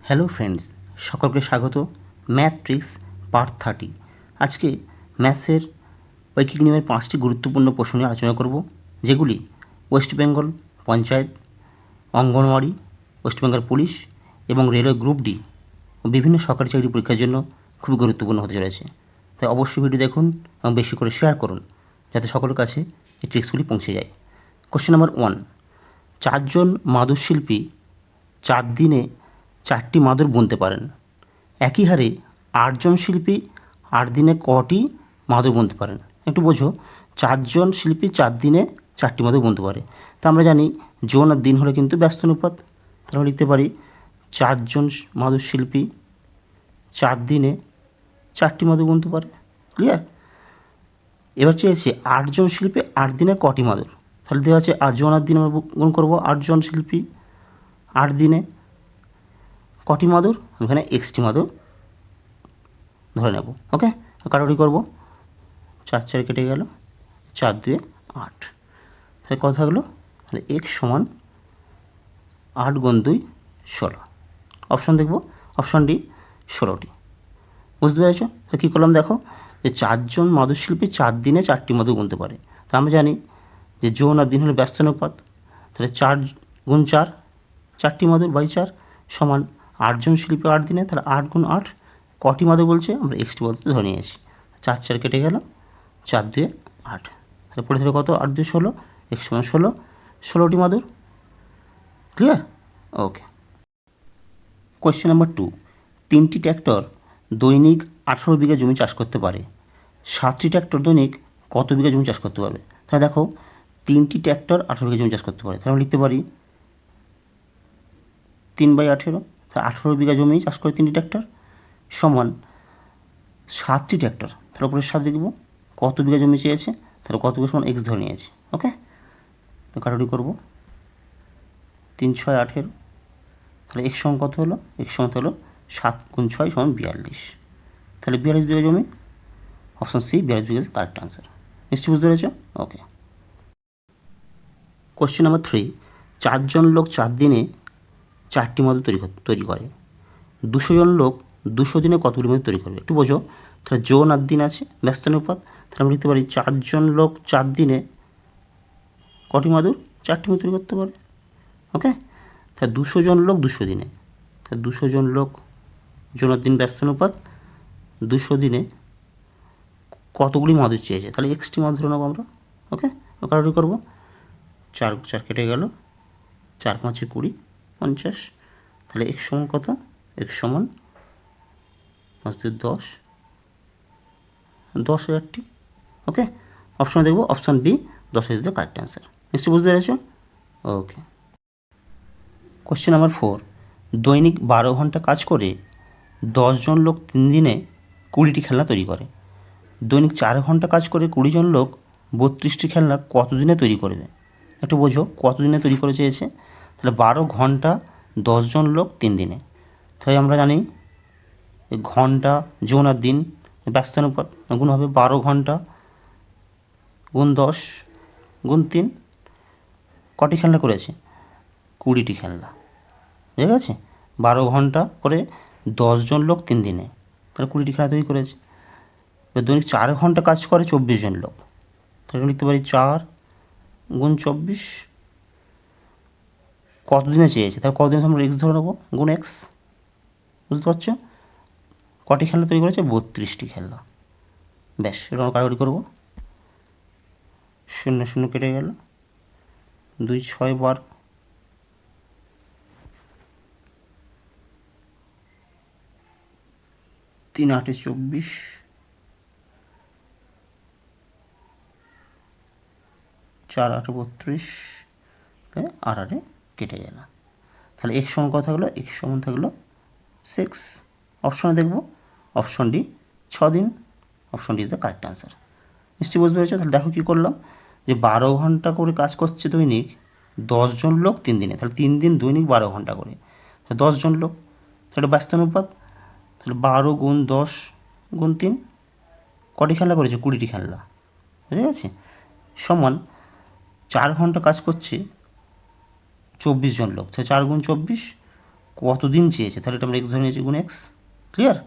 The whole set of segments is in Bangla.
হ্যালো ফ্রেন্ডস, সকলকে স্বাগত। Math tricks part 30। আজকে ম্যাথসের ঐকিক নিয়মের 5টি গুরুত্বপূর্ণ প্রশ্ন নিয়ে আলোচনা করব, যেগুলি West Bengal panchayat, anganwadi, West Bengal police এবং রেলওয়ে গ্রুপ ডি ও বিভিন্ন সরকারি চাকরি পরীক্ষার জন্য খুবই গুরুত্বপূর্ণ হতে চলেছে। তাই অবশ্যই ভিডিও দেখুন এবং বেশি করে শেয়ার করুন, যাতে সকলের কাছে এই ট্রিক্সগুলি পৌঁছে যায়। কোশ্চেন নাম্বার 1, 4 জন মাদুরশিল্পী 4 দিনে 4টি মাদুর বুনতে পারেন। একই হারে 8 জন শিল্পী 8 দিনে কটি মাদুর বুনতে পারেন? একটু বোঝো, 4 জন শিল্পী 4 দিনে 4টি মাদুর বুনতে পারে। তা আমরা জানি জন আর দিন হলে কিন্তু ব্যস্ত অনুপাত। তাহলে লিখতে পারি 4 জন মাদুর শিল্পী 4 দিনে 4টি মাদুর বুনতে পারে। ক্লিয়ার? এবার চেয়েছে 8 জন শিল্পী 8 দিনে কটি মাদুর। তাহলে দেওয়া আছে 8 জন আর দিন আমরা গুণ করবো। 8 জন শিল্পী 8 দিনে কটি মাদুর? এখানে এক্সটি মাদুর ধরে নেব। ওকে, কাটাকুটি করবো। 4 4 কেটে গেল, 4 2 8। তাহলে কত থাকলো? তাহলে এক্স সমান 8 গুণ 2 16। অপশন দেখব, অপশন ডি 16টি। বুঝতে পেরেছ? তাহলে কী করলাম দেখো, যে 4 জন মাদুরশিল্পী 4 দিনে 4টি মাদুর বুনতে পারে। তা আমরা জানি যে জন আর দিন হলে ব্যস্ত অনুপাত। তাহলে 4 গুণ 4, 4টি মাদুর বাই 4 সমান 8 জন শিল্পী 8 দিনে, তাহলে 8 গুণ 8 কটি মাদুর বলছে? আমরা এক্সটি মাদুর ধরে নিয়েছি। 4 4 কেটে গেল, 4 2 8। তাহলে পড়ে থাকলে কত? 8 2 16, এক্স সমান 16, 16টি মাদুর। ক্লিয়ার? ওকে। কোয়েশ্চেন নাম্বার 2, 3টি ট্র্যাক্টর দৈনিক 18 বিঘা জমি চাষ করতে পারে। 7টি ট্র্যাক্টর দৈনিক কত বিঘা জমি চাষ করতে পারবে? তাহলে দেখো, 3টি ট্র্যাক্টর 18 বিঘা জমি চাষ করতে পারে। তাহলে আমরা লিখতে পারি 3/18। তাহলে 18 বিঘা জমি চাষ করে 3টি ট্র্যাক্টর সমান 7টি ট্র্যাক্টর। তাহলে উপরে 7 দেখব কত বিঘা জমি চেয়েছে, তাহলে কত বিঘা সমান এক্স ধরে নিয়েছি। ওকে, তো কাটাকুটি করবো। 3 6 18। তাহলে এক্স সমান কত হলো? এক্স সমান হলো 7 গুণ 6 সমান 42। তাহলে 42 বিঘা জমি। অপশন সি 42 বিঘা কারেক্ট আনসার। নিশ্চয়ই বুঝতে পেরেছ? ওকে। কোশ্চেন নাম্বার 3, 4 জন লোক 4 দিনে 4টি মাদুর তৈরি করে। 200 জন লোক 200 দিনে কতগুলি মাদুর তৈরি করবে? একটু বোঝো। তাহলে জন আর দিন আছে, ব্যস্ত অনুপাত। তাহলে আমরা লিখতে পারি 4 জন লোক 4 দিনে কটি মাদুর? 4টি মাদুর তৈরি করতে পারে। ওকে, তাহলে 200 জন লোক 200 দিনে, তাহলে 200 জন লোক জন আর দিন ব্যস্ত অনুপাত 200 দিনে কতগুলি মাদুর চেয়েছে? তাহলে এক্সটি মাদুর ধরে নেবো আমরা। ওকে, কাটাকুটি করবো। 4 4 কেটে গেল, 4 5 20 50। তাহলে এক্স সমান কত? এক্স সমান 10 10,000টি। ওকে, অপশন দেখব, option B 10 is the correct answer. নিশ্চয়ই বুঝতে পেরেছ? ওকে। কোশ্চেন নাম্বার 4, দৈনিক 12 ঘন্টা কাজ করে 10 জন লোক 3 দিনে 20টি খেলনা তৈরি করে। দৈনিক 4 ঘন্টা কাজ করে 20 জন লোক 32টি খেলনা কত দিনে তৈরি করবে? একটু বোঝো, কত দিনে তৈরি করে চেয়েছে। তাহলে 12 ঘন্টা 10 জন লোক 3 দিনে। তাই আমরা জানি ঘন্টা জন আর দিন ব্যস্ত অনুপাত গুণ হবে 12 ঘন্টা গুণ 10 গুণ 3। কটি খেলনা করেছে? 20টি খেলনা। ঠিক আছে, 12 ঘন্টা করে 10 জন লোক 3 দিনে, তাহলে 20টি খেলনা তৈরি করেছে। এবার দৈনিক 4 ঘন্টা কাজ করে 24 জন লোক। তাহলে লিখতে পারি 4 গুণ 24। কত দিনে চেয়েছে? তাহলে কত দিনে আমরা এক্স ধরে নেবো, গুণ এক্স। বুঝতে পারছো? কটি খেলনা তৈরি করেছে? 32টি খেলনা। ব্যাস, এটা আমরা কাটাকুটি করবো। 0 0 কেটে গেল, 2 6 12। 3 8 24, 4 8 32, 8 8 কেটে গেল। তাহলে এক্স সমান কত থাকলো? এক্স সমান থাকলো 6। অপশনে দেখব, অপশন ডি 6 দিন। Option D is the correct answer. নিশ্চয়ই বুঝতে পেরেছো? তাহলে দেখো কী করলাম, যে 12 ঘন্টা করে কাজ করছে দৈনিক 10 জন লোক 3 দিনে, তাহলে 3 দিন দৈনিক 12 ঘন্টা করে, তাহলে 10 জন লোক, তাহলে ব্যস্ত অনুপাত। তাহলে 12 গুণ 10 গুণ 3। কটি খেলনা করেছে? 20টি খেলনা। বুঝে গেছে? সমান 4 ঘন্টা কাজ করছে 24 জন লোক, তাহলে 4 গুণ 24 কতদিন চেয়েছে, তাহলে এটা আমরা এক্স ধরে নিয়েছি গুণ এক্স। ক্লিয়ার?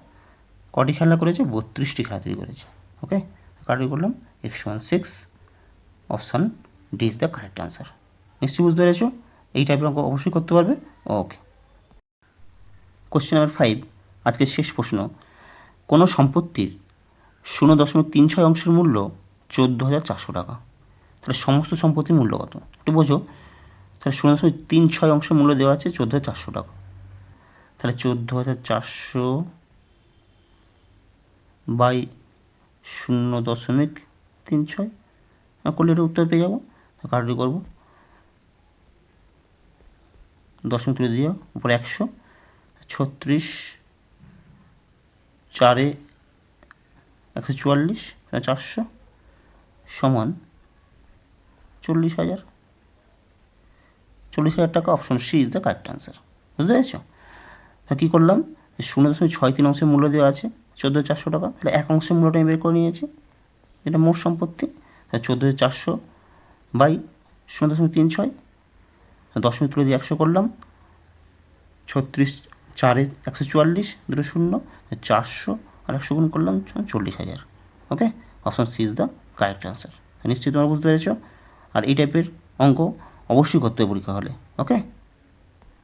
কটি খেলা করেছে? 32টি খেলা তৈরি করেছে। ওকে, কাটি করলাম x=6, option D is the correct answer. নিশ্চয়ই বুঝতে পেরেছো? এই টাইপের অঙ্ক অবশ্যই করতে পারবে। ওকে, কোশ্চেন নাম্বার 5, আজকের শেষ প্রশ্ন। কোনো সম্পত্তির 0.36 অংশের মূল্য 14,400 টাকা। তাহলে সমস্ত সম্পত্তির মূল্য কত একটু বোঝো। তাহলে 0.36 অংশের মূল্য দেওয়া আছে 14,400 টাকা। তাহলে 14,400 বাই 0.36 করলে এটা উত্তর পেয়ে যাবো। কাটাকাটি করবো, দশমিক তুলে দিয়ে উপরে 100, 36 4 144, 400 সমান 40,000। 40,000 টাকা। Option C is the correct answer. বুঝতে পেরেছ? তা কী করলাম, 0.63 অংশের মূল্য দেওয়া আছে 14,400 টাকা। তাহলে এক অংশের মূল্যটা আমি বের করে নিয়েছি, এটা মোট সম্পত্তি। তাহলে 14,400 বাই 0.36, দশমিক তুলে দিয়ে 100 করলাম, 36 4 144, 2 0, 400 আর 100 গুণ করলাম 40,000। Okay, option C is the correct answer. নিশ্চয়ই তোমরা বুঝতে পেরেছো। আর এই টাইপের অঙ্ক অবশ্যই করতে হবে পরীক্ষা হলে। ওকে।